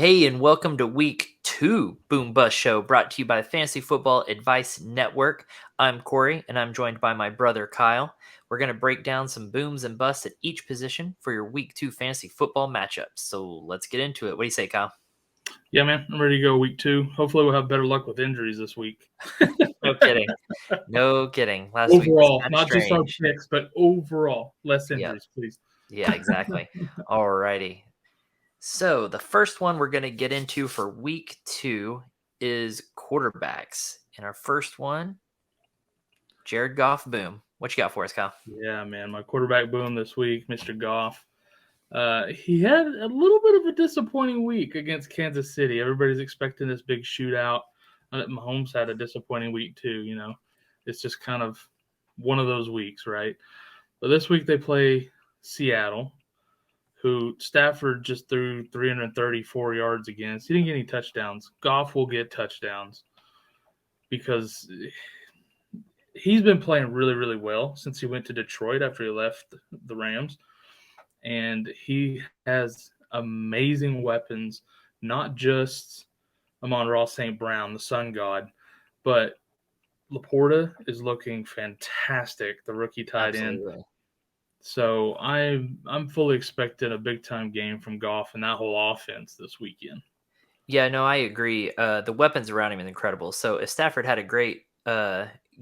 Hey, and welcome to week 2 Boom Bust Show, brought to you by the Fantasy Football Advice Network. I'm Corey, and I'm joined by my brother Kyle. We're going to break down some booms and busts at each position for your week 2 fantasy football matchups. So let's get into it. What do you say, Kyle? Yeah, man, I'm ready to go week 2. Hopefully we'll have better luck with injuries this week. No kidding. No kidding. Last week was Overall, kind of not just our strange. picks, but overall, less Yep. injuries, please. Yeah, exactly. Alrighty. So the first one we're going to get into for week 2 is quarterbacks. And our first one, Jared Goff, boom. What you got for us, Kyle? Yeah, man, my quarterback boom this week, Mr. Goff. He had a little bit of a disappointing week against Kansas City. Everybody's expecting this big shootout. Mahomes had a disappointing week too. It's just kind of one of those weeks, right? But this week they play Seattle, who Stafford just threw 334 yards against. He didn't get any touchdowns. Goff will get touchdowns because he's been playing really, really well since he went to Detroit after he left the Rams. And he has amazing weapons, not just Amon-Ra St. Brown, the sun god, but Laporta is looking fantastic, the rookie tight end. Absolutely. So I'm fully expecting a big time game from Goff and that whole offense this weekend. Yeah, no, I agree. The weapons around him is incredible. So if Stafford had a great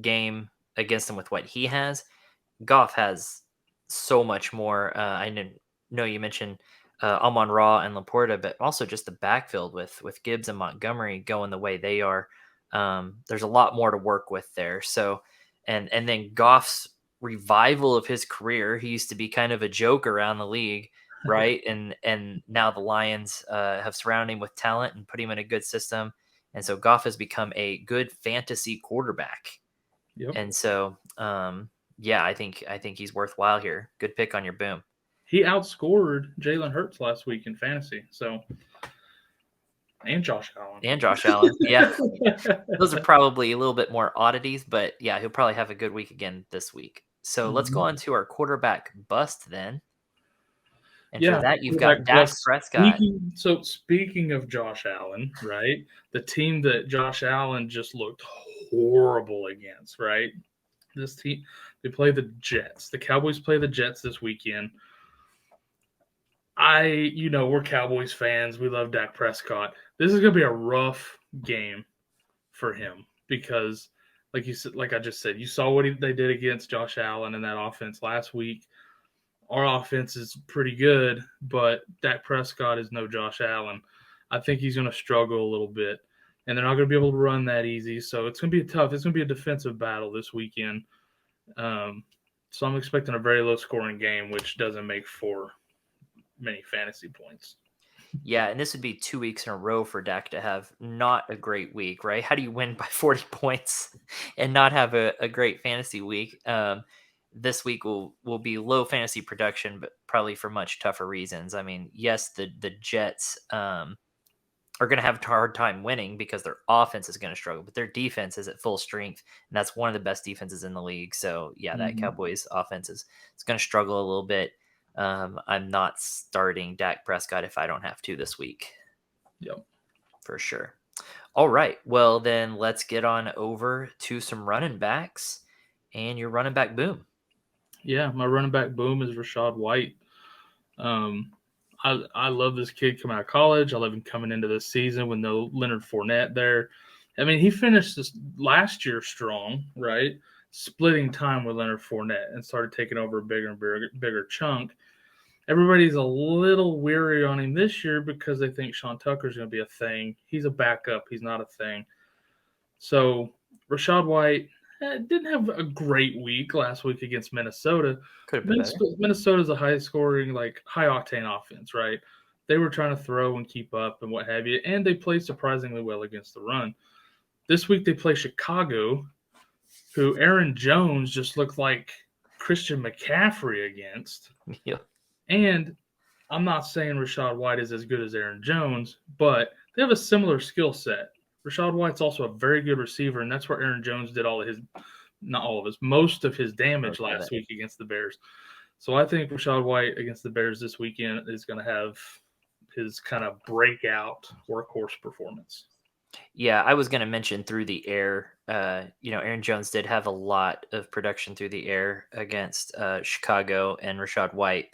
game against him with what he has, Goff has so much more. Know you mentioned Amon Ra and Laporta, but also just the backfield with Gibbs and Montgomery going the way they are. There's a lot more to work with there. So, and then Goff's revival of his career. He used to be kind of a joke around the league, right? And now the Lions have surrounded him with talent and put him in a good system. And so Goff has become a good fantasy quarterback. Yep. And so, yeah, I think he's worthwhile here. Good pick on your boom. He outscored Jalen Hurts last week in fantasy. And Josh Allen. And Josh Allen. Yeah. Those are probably a little bit more oddities, but yeah, he'll probably have a good week again this week. So let's go on to our quarterback bust then. And for Yeah, that, you've got quarterback Dak plus. Prescott. Speaking of Josh Allen, right? The team that Josh Allen just looked horrible against, right? This team, they play the Jets. The Cowboys play the Jets this weekend. We're Cowboys fans. We love Dak Prescott. This is going to be a rough game for him because, like you said, like I just said, you saw what they did against Josh Allen in that offense last week. Our offense is pretty good, but Dak Prescott is no Josh Allen. I think he's going to struggle a little bit, and they're not going to be able to run that easy. So it's going to be tough. It's going to be a defensive battle this weekend. So I'm expecting a very low-scoring game, which doesn't make for many fantasy points. Yeah, and this would be 2 weeks in a row for Dak to have not a great week, right? How do you win by 40 points and not have a great fantasy week? This week will be low fantasy production, but probably for much tougher reasons. I mean, yes, the Jets are going to have a hard time winning because their offense is going to struggle, but their defense is at full strength, and that's one of the best defenses in the league. So yeah, that Cowboys offense is going to struggle a little bit. I'm not starting Dak Prescott if I don't have to this week. Yep. For sure. All right. Well, then let's get on over to some running backs and your running back boom. Yeah, my running back boom is Rachaad White. I love this kid coming out of college. I love him coming into this season with no Leonard Fournette there. I mean, he finished this last year strong, right? Splitting time with Leonard Fournette and started taking over a bigger and bigger chunk. Everybody's a little weary on him this year because they think Sean Tucker's going to be a thing. He's a backup. He's not a thing. So Rachaad White didn't have a great week last week against Minnesota. Could have been better. Minnesota's a high-scoring, high-octane offense, right? They were trying to throw and keep up and what have you, and they played surprisingly well against the run. This week they play Chicago, who Aaron Jones just looked like Christian McCaffrey against. Yeah. And I'm not saying Rachaad White is as good as Aaron Jones, but they have a similar skill set. Rachaad White's also a very good receiver, and that's where Aaron Jones did most of his damage last week against the Bears. So I think Rachaad White against the Bears this weekend is going to have his kind of breakout workhorse performance. Yeah, I was going to mention through the air. Aaron Jones did have a lot of production through the air against Chicago, and Rashad White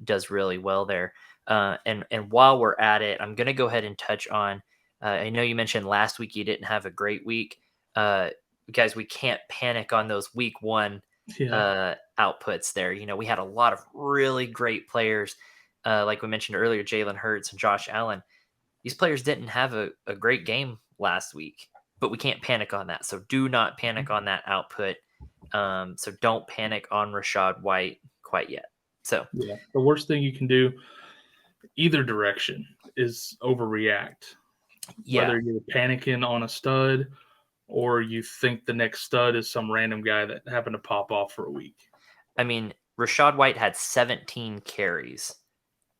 does really well there. And while we're at it, I'm going to go ahead and touch on. I know you mentioned last week you didn't have a great week, uh, guys. We can't panic on those week one Yeah. outputs. There, we had a lot of really great players, like we mentioned earlier, Jalen Hurts and Josh Allen. These players didn't have a great game last week, but we can't panic on that. So do not panic on that output. So don't panic on Rashad White quite yet. So Yeah. The worst thing you can do, either direction, is overreact. yeah, Whether you're panicking on a stud or you think the next stud is some random guy that happened to pop off for a week. I mean Rashad White had 17 carries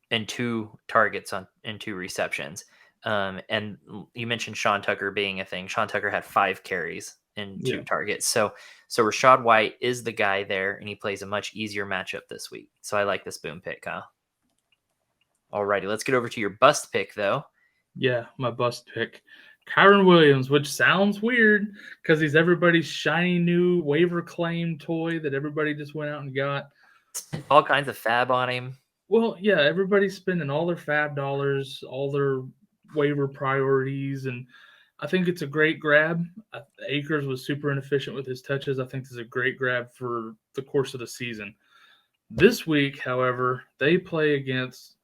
and 2 targets and 2 receptions. And you mentioned Sean Tucker being a thing. Sean Tucker had 5 carries and two Yeah. targets. So Rashad White is the guy there, and he plays a much easier matchup this week. So I like this boom pick, Kyle. Alrighty, let's get over to your bust pick though. Yeah, my bust pick. Kyron Williams, which sounds weird because he's everybody's shiny new waiver claim toy that everybody just went out and got. Spent all kinds of fab on him. Well, yeah, everybody's spending all their fab dollars, all their waiver priorities, and I think it's a great grab. Akers was super inefficient with his touches. I think this is a great grab for the course of the season. This week, however, they play against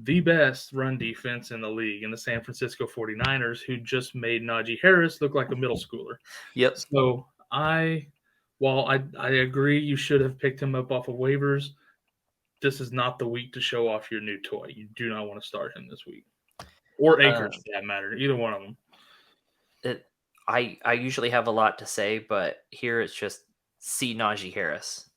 the best run defense in the league in the San Francisco 49ers, who just made Najee Harris look like a middle schooler. Yep. So while I agree you should have picked him up off of waivers, this is not the week to show off your new toy. You do not want to start him this week. Or Akers, for that matter. Either one of them. I usually have a lot to say, but here it's just see Najee Harris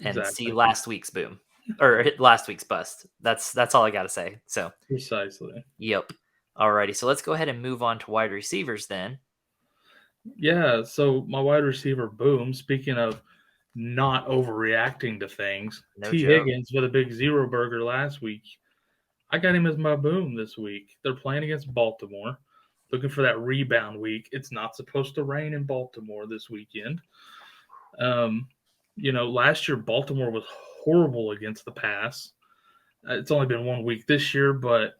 and see Exactly. last week's boom or last week's bust. That's all I got to say. So Precisely. yep. Alrighty, so let's go ahead and move on to wide receivers then. Yeah, so my wide receiver, boom. Speaking of not overreacting to things, No T. joke. Higgins with a big zero burger last week. I got him as my boom this week. They're playing against Baltimore, looking for that rebound week. It's not supposed to rain in Baltimore this weekend. Last year Baltimore was horrible against the pass. It's only been 1 week this year, but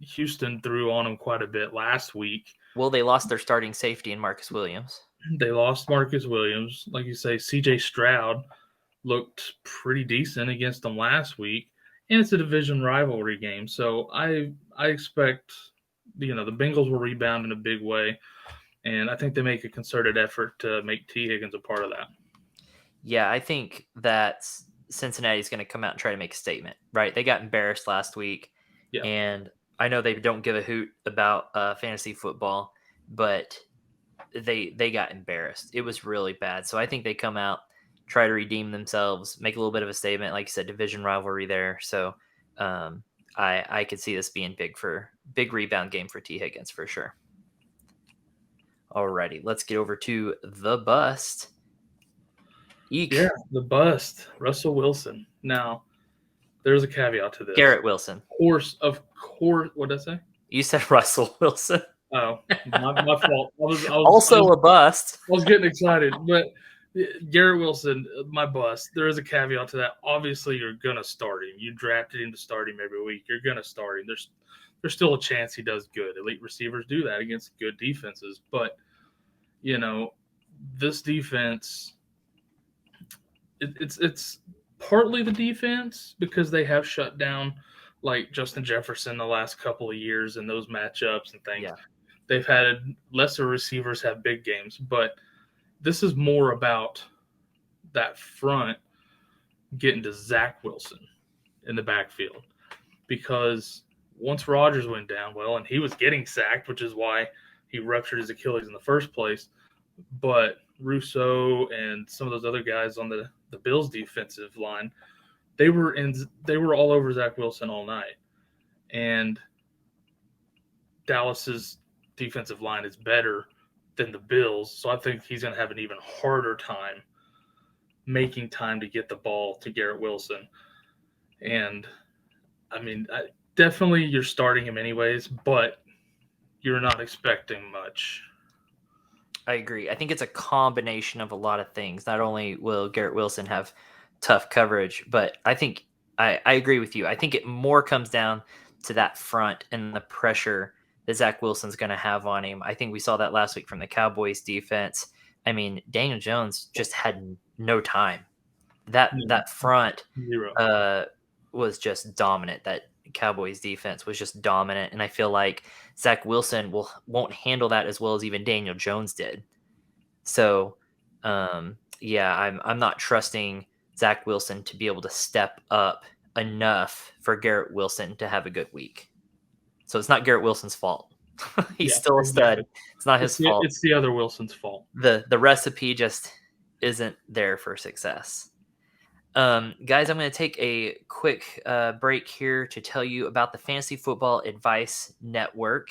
Houston threw on them quite a bit last week. Well, they lost their starting safety in Marcus Williams. They lost Marcus Williams. Like you say, C.J. Stroud looked pretty decent against them last week, and it's a division rivalry game. So I expect the Bengals will rebound in a big way, and I think they make a concerted effort to make T. Higgins a part of that. Yeah, I think that Cincinnati's going to come out and try to make a statement, right? They got embarrassed last week, Yeah. and I know they don't give a hoot about fantasy football, but they got embarrassed. It was really bad. So I think they come out, try to redeem themselves, make a little bit of a statement, like you said, division rivalry there. So I could see this being big rebound game for T. Higgins for sure. Alrighty, let's get over to the bust. Eek. Yeah, the bust, Russell Wilson. Now, there's a caveat to this. Garrett Wilson. Of course. What did I say? You said Russell Wilson. Oh, my fault. Also a bust. I was getting excited, but Garrett Wilson, my bust. There is a caveat to that. Obviously, you're gonna start him. You drafted him to start him every week. You're gonna start him. There's still a chance he does good. Elite receivers do that against good defenses, but this defense. It's partly the defense because they have shut down like Justin Jefferson the last couple of years and those matchups and things. Yeah. They've had lesser receivers have big games, but this is more about that front getting to Zach Wilson in the backfield because once Rodgers went down, and he was getting sacked, which is why he ruptured his Achilles in the first place. But Russo and some of those other guys on the Bills defensive line, they were all over Zach Wilson all night. And Dallas's defensive line is better than the Bills, so I think he's going to have an even harder time making time to get the ball to Garrett Wilson. And I mean, definitely you're starting him anyways, but you're not expecting much. I agree. I think it's a combination of a lot of things. Not only will Garrett Wilson have tough coverage, but I think I agree with you. I think it more comes down to that front and the pressure that Zach Wilson's going to have on him. I think we saw that last week from the Cowboys defense. I mean, Daniel Jones just had no time. No, That front zero. uh, was just dominant. That Cowboys defense was just dominant, and I feel like Zach Wilson won't handle that as well as even Daniel Jones did. So, yeah, I'm not trusting Zach Wilson to be able to step up enough for Garrett Wilson to have a good week. So it's not Garrett Wilson's fault. He's Yeah, still a exactly. stud. It's not his fault. It's the other Wilson's fault. The recipe just isn't there for success. Guys, I'm going to take a quick break here to tell you about the Fantasy Football Advice Network.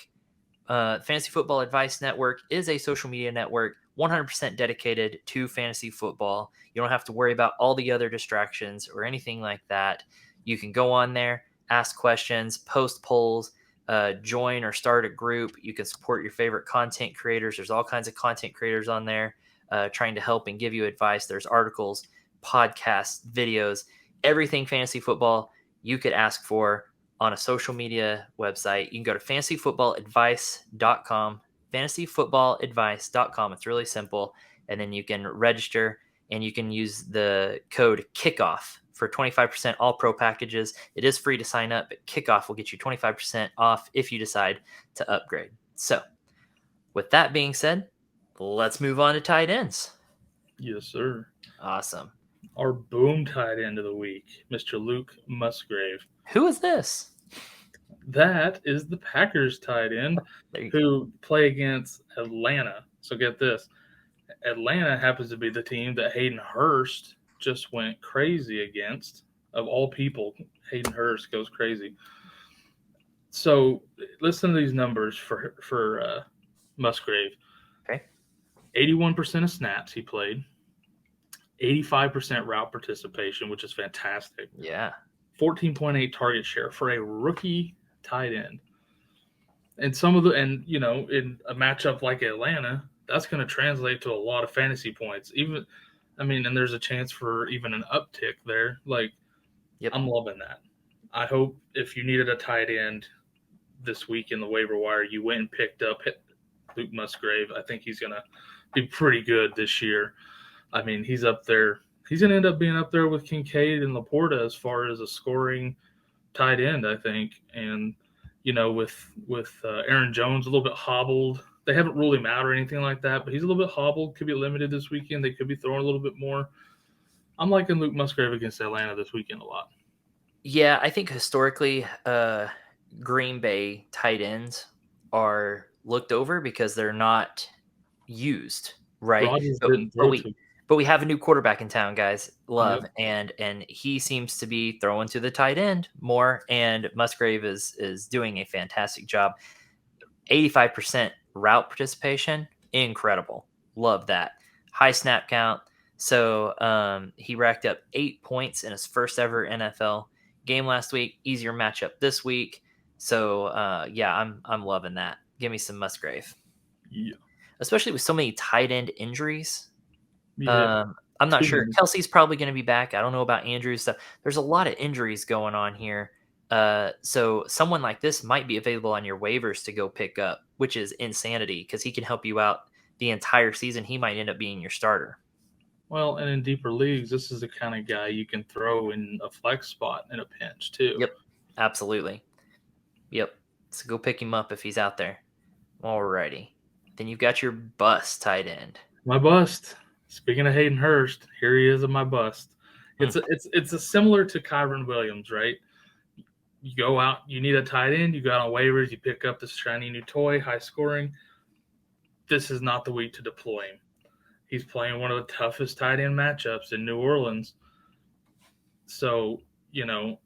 Fantasy Football Advice Network is a social media network 100% dedicated to fantasy football. You don't have to worry about all the other distractions or anything like that. You can go on there, ask questions, post polls, join or start a group. You can support your favorite content creators. There's all kinds of content creators on there trying to help and give you advice. There's articles, podcasts, videos, everything fantasy football you could ask for on a social media website. You can go to fantasyfootballadvice.com, fantasyfootballadvice.com. It's really simple. And then you can register and you can use the code KICKOFF for 25% all pro packages. It is free to sign up, but KICKOFF will get you 25% off if you decide to upgrade. So, with that being said, let's move on to tight ends. Yes, sir. Awesome. Our boom tight end of the week, Mr. Luke Musgrave. Who is this? That is the Packers tight end who play against Atlanta. So get this. Atlanta happens to be the team that Hayden Hurst just went crazy against. Of all people, Hayden Hurst goes crazy. So listen to these numbers for Musgrave. Okay. 81% of snaps he played. 85% route participation, which is fantastic. Yeah. 14.8 target share for a rookie tight end. And in a matchup like Atlanta, that's going to translate to a lot of fantasy points. And there's a chance for even an uptick there. Yep. I'm loving that. I hope if you needed a tight end this week in the waiver wire, you went and picked up Luke Musgrave. I think he's going to be pretty good this year. I mean, he's up there. He's going to end up being up there with Kincaid and Laporta as far as a scoring tight end, I think. And with Aaron Jones a little bit hobbled. They haven't ruled him out or anything like that, but he's a little bit hobbled. Could be limited this weekend. They could be throwing a little bit more. I'm liking Luke Musgrave against Atlanta this weekend a lot. Yeah, I think historically, Green Bay tight ends are looked over because they're not used, right? Rodgers didn't throw to. But we have a new quarterback in town, guys. Love, Yep. and he seems to be throwing to the tight end more. And Musgrave is doing a fantastic job. 85% route participation, incredible. Love that. High snap count. So he racked up 8 points in his first ever NFL game last week. Easier matchup this week. So yeah, I'm loving that. Give me some Musgrave. Yeah. Especially with so many tight end injuries. Yeah. I'm not sure. Kelsey's probably going to be back. I don't know about Andrew's stuff. There's a lot of injuries going on here. So someone like this might be available on your waivers to go pick up, which is insanity because he can help you out the entire season. He might end up being your starter. Well, and in deeper leagues, this is the kind of guy you can throw in a flex spot in a pinch too. Yep, absolutely. Yep. So go pick him up if he's out there. Alrighty. Then you've got your bust tight end. My bust. Speaking of Hayden Hurst, here he is in my bust. It's a similar to Kyron Williams, right? You go out, you need a tight end, you go out on waivers, you pick up this shiny new toy, high scoring. This is not the week to deploy him. He's playing one of the toughest tight end matchups in New Orleans. So, who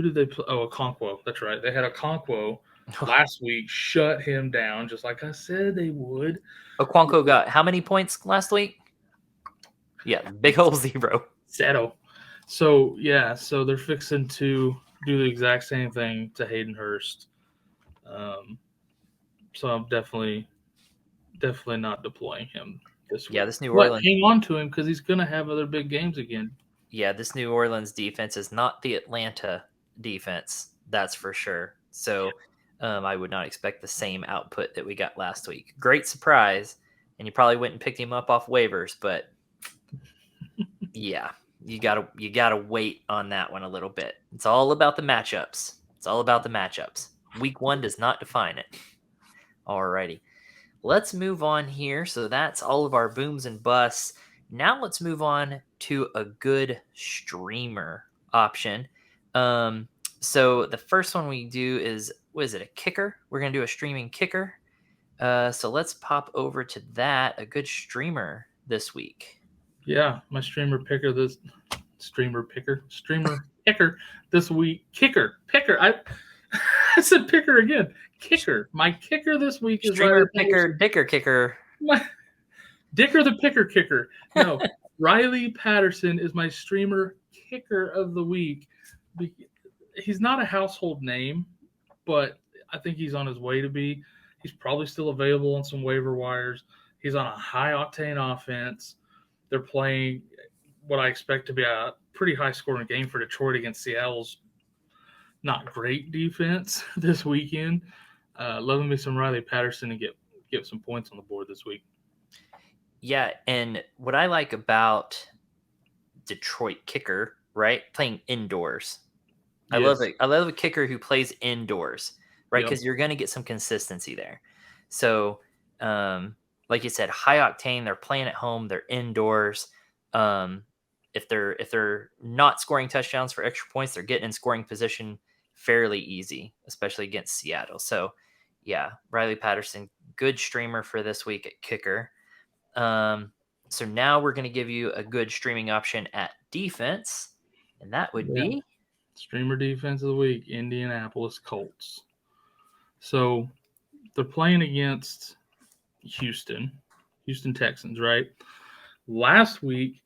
did they play? Oh, Okonkwo. That's right. They had Okonkwo last week, shut him down, just like I said they would. Okonkwo got how many points last week? Yeah, big old 0. Settle. So so they're fixing to do the exact same thing to Hayden Hurst. Um, so I'm definitely not deploying him this Yeah, week. this New But Orleans hang on to him because he's going to have other big games again. yeah, this New Orleans defense is not the Atlanta defense, that's for sure. So I would not expect the same output that we got last week. Great surprise, and you probably went and picked him up off waivers, but yeah, you gotta wait on that one a little bit. It's all about the matchups. It's all about the matchups. Week one does not define it. Alrighty. Let's move on here. So that's all of our booms and busts. Now let's move on to a good streamer option. Um, so the first one we do is, what is it, a kicker? We're gonna do a streaming kicker. So let's pop over to that. A good streamer this week. Yeah, my streamer picker this week. Picker. I said picker again. Kicker. My kicker this week is Riley Streamer picker, Patterson. dicker kicker. My Dicker the picker kicker. No, Riley Patterson is my streamer kicker of the week. He's not a household name, but I think he's on his way to be. He's probably still available on some waiver wires. He's on a high octane offense. They're playing what I expect to be a pretty high scoring game for Detroit against Seattle's not great defense this weekend. Loving me some Riley Patterson and get some points on the board this week. Yeah, and what I like about Detroit kicker, right? Playing indoors. I love Yes. it. I love a kicker who plays indoors, right? Yep. Because you're going to get some consistency there. So, like you said, high octane. They're playing at home. They're indoors. Um, if they're not scoring touchdowns for extra points, they're getting in scoring position fairly easy, especially against Seattle. So, yeah, Riley Patterson, good streamer for this week at kicker. Um, so now we're going to give you a good streaming option at defense, and that would Yeah. be Streamer defense of the week, Indianapolis Colts. So they're playing against Houston Texans, right? Last week,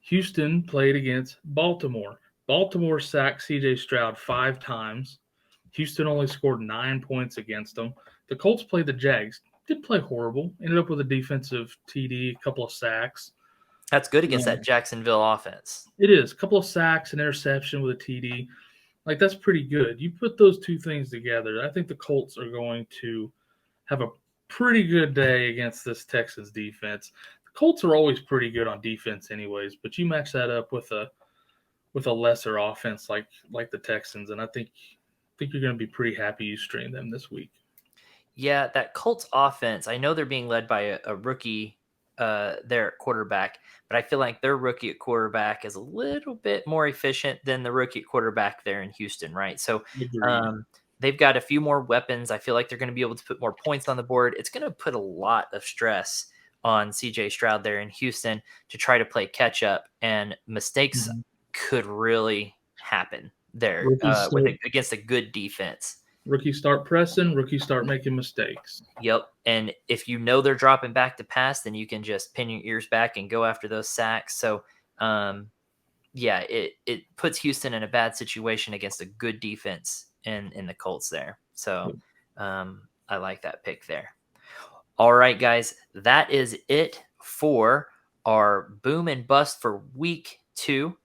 Houston played against Baltimore. Baltimore sacked CJ Stroud 5 times. Houston only scored 9 points against them. The Colts played the Jags. Did play horrible. Ended up with a defensive TD, a couple of sacks. that's good against Um, that Jacksonville offense. it is a couple of sacks, an interception with a TD. Like that's pretty good. You put those two things together, I think the Colts are going to have a pretty good day against this Texans defense. The Colts are always pretty good on defense, anyways, but you match that up with a lesser offense like the Texans, and I think you're going to be pretty happy you streamed them this week. Yeah, that Colts offense, I know they're being led by a rookie there at quarterback, but I feel like their rookie at quarterback is a little bit more efficient than the rookie at quarterback there in Houston, right? So Agreed. um, they've got a few more weapons. I feel like they're going to be able to put more points on the board. It's going to put a lot of stress on CJ Stroud there in Houston to try to play catch up, and mistakes Mm-hmm. could really happen there Rookies start against a good defense. rookies start pressing. Rookies start making mistakes. Yep. And if you know they're dropping back to pass, then you can just pin your ears back and go after those sacks. So, yeah, it puts Houston in a bad situation against a good defense in the Colts there. So, I like that pick there. All right, guys, that is it for our boom and bust for week 2.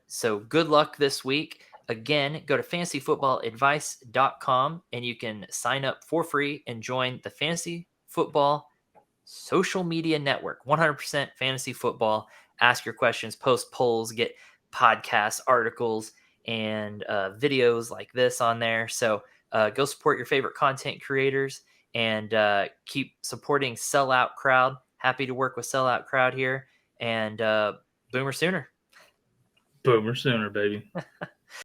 So good luck this week. Again, go to fantasyfootballadvice.com and you can sign up for free and join the Fantasy Football Social Media Network. 100% fantasy football. Ask your questions, post polls, get podcasts, articles, and videos like this on there. So go support your favorite content creators and keep supporting Sellout Crowd. Happy to work with Sellout Crowd here. And Boomer Sooner. Boomer sooner, baby.